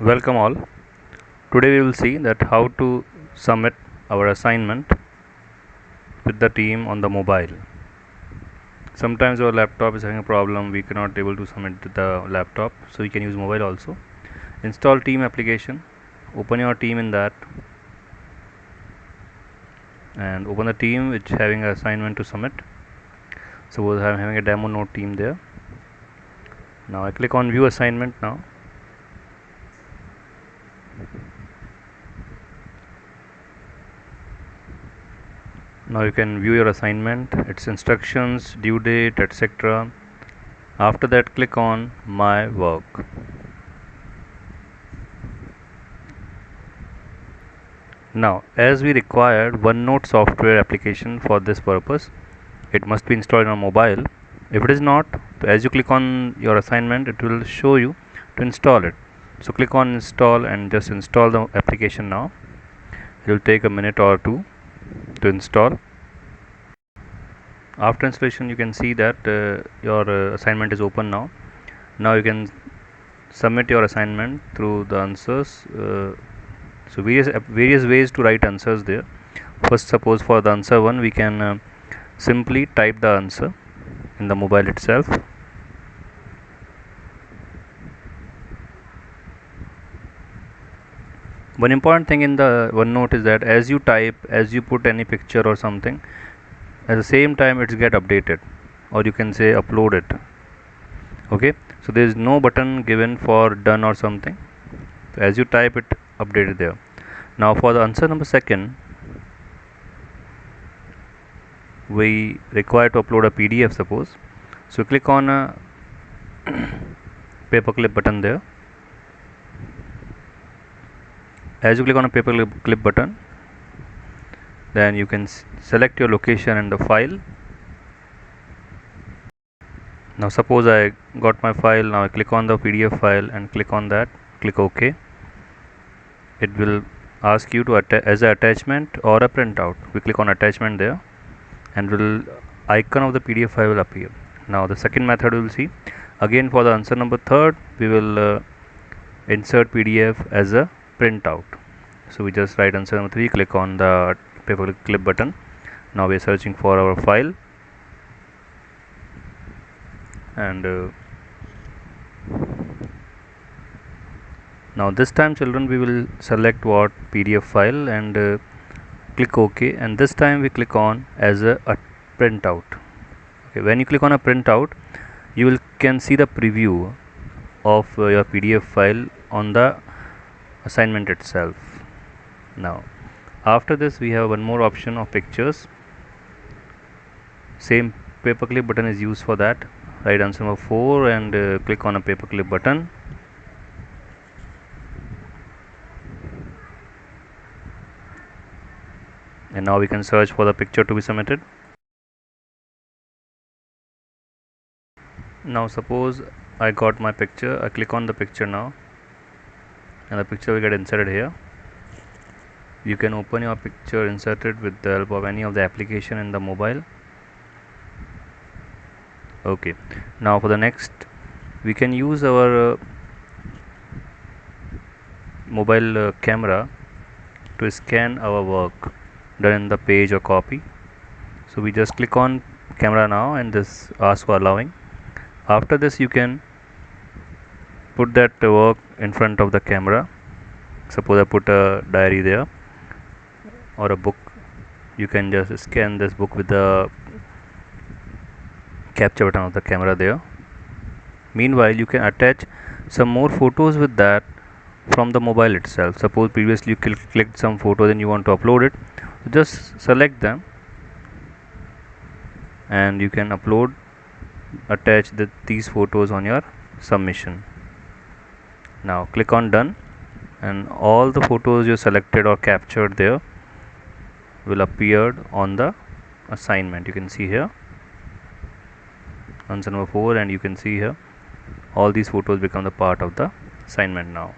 Welcome all. Today we will see that how to submit our assignment with the team on the mobile. Sometimes our laptop is having a problem, we cannot able to submit the laptop, so we can use mobile also. Install team application, open your team in that and open the team which having an assignment to submit. Suppose I am having a demo node team there. Now I click on view assignment now. Now you can view your assignment, its instructions, due date, etc. After that click on my work. Now as we required OneNote software application for this purpose, it must be installed on mobile. If it is not, as you click on your assignment it will show you to install it. So click on install and just install the application now. It will take a minute or two to install. After installation you can see that your assignment is open now. Now you can submit your assignment through the answers. So various ways to write answers there. First, suppose for the answer 1 we can simply type the answer in the mobile itself. One important thing in the OneNote is that as you type, as you put any picture or something, at the same time it's get updated, or you can say upload it. Okay, so there is no button given for done or something. So as you type it updated there. Now for the answer number 2, we require to upload a PDF suppose. So click on a paperclip button there. As you click on a paperclip button, then you can select your location and the file. Now suppose I got my file. Now I click on the PDF file and click on that, click OK. It will ask you to as a attachment or a printout. We click on attachment there and will icon of the PDF file will appear. Now the second method we will see. Again for the answer number 3, we will insert PDF as a printout. So we just write answer number 3, click on the paperclip button. Now we are searching for our file and now this time children we will select what PDF file and click OK, and this time we click on as a printout. Okay, when you click on a printout you will can see the preview of your PDF file on the assignment itself. Now after this we have one more option of pictures. Same paperclip button is used for that. Write answer number 4 and click on a paperclip button. And now we can search for the picture to be submitted. Now suppose I got my picture, I click on the picture now and the picture will get inserted here. You can open your picture inserted with the help of any of the application in the mobile. Okay, now for the next we can use our mobile camera to scan our work done in the page or copy. So we just click on camera now and this asks for allowing. After this you can put that work in front of the camera. Suppose I put a diary there or a book. You can just scan this book with the capture button of the camera there. Meanwhile you can attach some more photos with that from the mobile itself. Suppose previously you clicked some photos and you want to upload it, just select them and you can attach these photos on your submission. Now click on done and all the photos you selected or captured there will appear on the assignment. You can see here answer number 4 and you can see here all these photos become the part of the assignment now.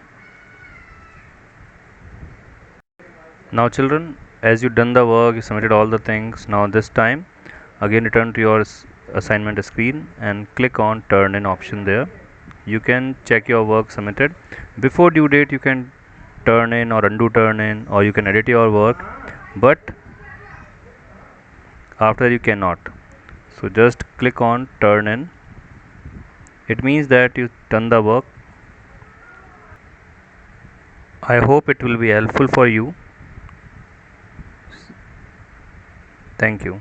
Now children, as you done the work, you submitted all the things. Now this time again return to your assignment screen and click on turn in option there. you can check your work submitted. Before due date you can turn in or undo turn in, or you can edit your work, but after you cannot. So just click on turn in. It means that you done the work. I hope it will be helpful for you. Thank you.